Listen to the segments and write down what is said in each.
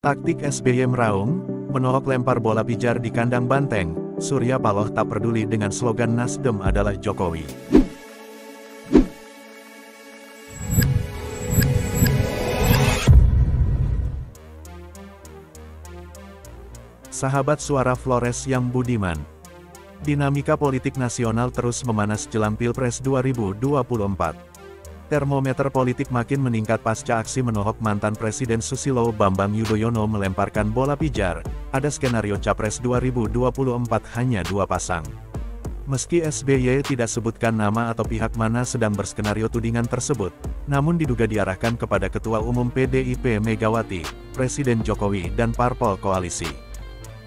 Taktik SBY meraung, menohok lempar bola pijar di kandang banteng, Surya Paloh tak peduli dengan slogan Nasdem adalah Jokowi. Sahabat suara Flores yang budiman. Dinamika politik nasional terus memanas jelang Pilpres 2024. Termometer politik makin meningkat pasca aksi menohok mantan Presiden Susilo Bambang Yudhoyono melemparkan bola pijar. Ada skenario Capres 2024 hanya 2 pasang. Meski SBY tidak sebutkan nama atau pihak mana sedang berskenario tudingan tersebut, namun diduga diarahkan kepada Ketua Umum PDIP Megawati, Presiden Jokowi dan parpol koalisi.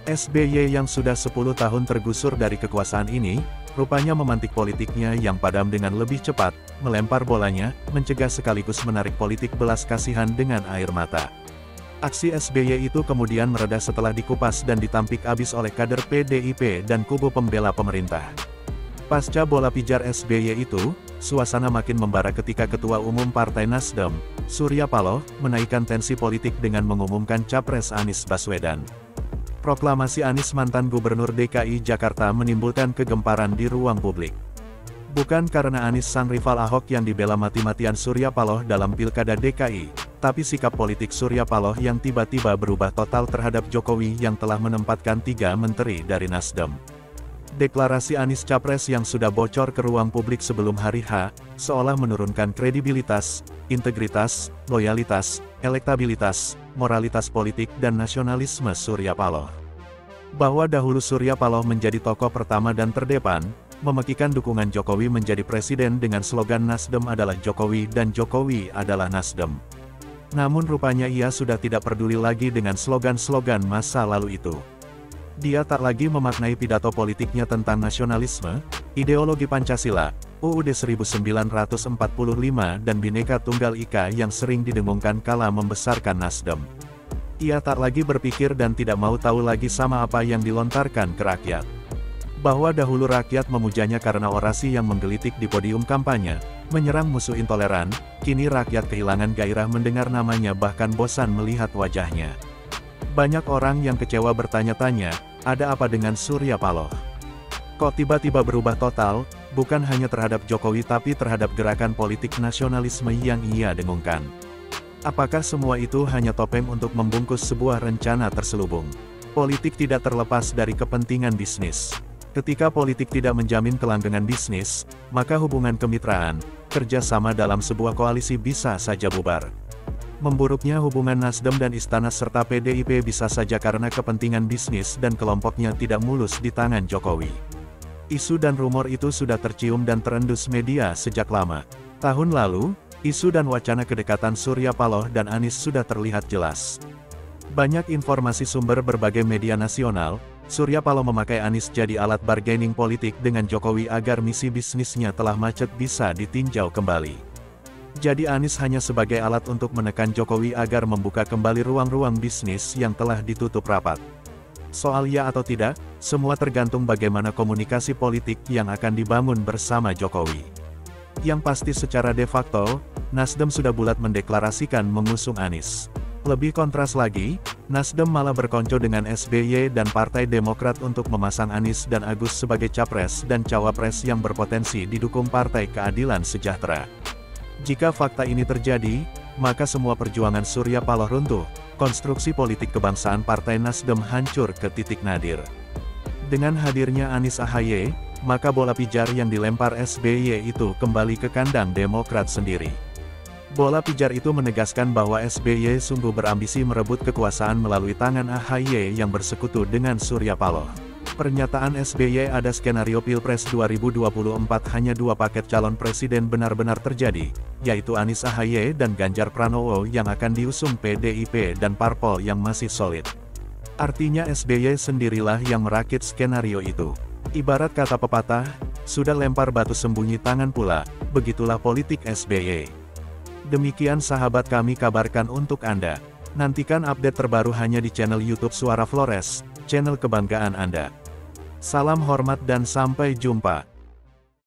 SBY yang sudah 10 tahun tergusur dari kekuasaan ini, rupanya memantik politiknya yang padam dengan lebih cepat, melempar bolanya, mencegah sekaligus menarik politik belas kasihan dengan air mata. Aksi SBY itu kemudian mereda setelah dikupas dan ditampik abis oleh kader PDIP dan kubu pembela pemerintah. Pasca bola pijar SBY itu, suasana makin membara ketika Ketua Umum Partai Nasdem, Surya Paloh, menaikkan tensi politik dengan mengumumkan Capres Anies Baswedan. Proklamasi Anies mantan Gubernur DKI Jakarta menimbulkan kegemparan di ruang publik. Bukan karena Anies sang rival Ahok yang dibela mati-matian Surya Paloh dalam Pilkada DKI, tapi sikap politik Surya Paloh yang tiba-tiba berubah total terhadap Jokowi yang telah menempatkan 3 menteri dari Nasdem. Deklarasi Anies Capres yang sudah bocor ke ruang publik sebelum hari H, seolah menurunkan kredibilitas, integritas, loyalitas, elektabilitas, moralitas politik dan nasionalisme Surya Paloh. Bahwa dahulu Surya Paloh menjadi tokoh pertama dan terdepan, memekikan dukungan Jokowi menjadi presiden dengan slogan Nasdem adalah Jokowi dan Jokowi adalah Nasdem. Namun rupanya ia sudah tidak peduli lagi dengan slogan-slogan masa lalu itu. Dia tak lagi memaknai pidato politiknya tentang nasionalisme, ideologi Pancasila, UUD 1945 dan Bhinneka Tunggal Ika yang sering didengungkan kala membesarkan Nasdem. Ia tak lagi berpikir dan tidak mau tahu lagi sama apa yang dilontarkan ke rakyat. Bahwa dahulu rakyat memujanya karena orasi yang menggelitik di podium kampanye, menyerang musuh intoleran, kini rakyat kehilangan gairah mendengar namanya bahkan bosan melihat wajahnya. Banyak orang yang kecewa bertanya-tanya, ada apa dengan Surya Paloh? Kok tiba-tiba berubah total, bukan hanya terhadap Jokowi tapi terhadap gerakan politik nasionalisme yang ia dengungkan. Apakah semua itu hanya topeng untuk membungkus sebuah rencana terselubung? Politik tidak terlepas dari kepentingan bisnis. Ketika politik tidak menjamin kelanggengan bisnis, maka hubungan kemitraan, kerjasama dalam sebuah koalisi bisa saja bubar. Memburuknya hubungan Nasdem dan Istana serta PDIP bisa saja karena kepentingan bisnis dan kelompoknya tidak mulus di tangan Jokowi. Isu dan rumor itu sudah tercium dan terendus media sejak lama. Tahun lalu, isu dan wacana kedekatan Surya Paloh dan Anies sudah terlihat jelas. Banyak informasi sumber berbagai media nasional, Surya Paloh memakai Anies jadi alat bargaining politik dengan Jokowi agar misi bisnisnya telah macet bisa ditinjau kembali. Jadi Anies hanya sebagai alat untuk menekan Jokowi agar membuka kembali ruang-ruang bisnis yang telah ditutup rapat. Soal ya atau tidak, semua tergantung bagaimana komunikasi politik yang akan dibangun bersama Jokowi. Yang pasti secara de facto, Nasdem sudah bulat mendeklarasikan mengusung Anies. Lebih kontras lagi, Nasdem malah berkonco dengan SBY dan Partai Demokrat untuk memasang Anies dan Agus sebagai capres dan cawapres yang berpotensi didukung Partai Keadilan Sejahtera. Jika fakta ini terjadi, maka semua perjuangan Surya Paloh runtuh, konstruksi politik kebangsaan Partai Nasdem hancur ke titik nadir. Dengan hadirnya Anies AHY, maka bola pijar yang dilempar SBY itu kembali ke kandang Demokrat sendiri. Bola pijar itu menegaskan bahwa SBY sungguh berambisi merebut kekuasaan melalui tangan AHY yang bersekutu dengan Surya Paloh. Pernyataan SBY ada skenario Pilpres 2024 hanya 2 paket calon presiden benar-benar terjadi, yaitu Anies AHY dan Ganjar Pranowo yang akan diusung PDIP dan parpol yang masih solid. Artinya SBY sendirilah yang merakit skenario itu. Ibarat kata pepatah, sudah lempar batu sembunyi tangan pula, begitulah politik SBY. Demikian sahabat kami kabarkan untuk Anda. Nantikan update terbaru hanya di channel YouTube Suara Flores, channel kebanggaan Anda. Salam hormat dan sampai jumpa.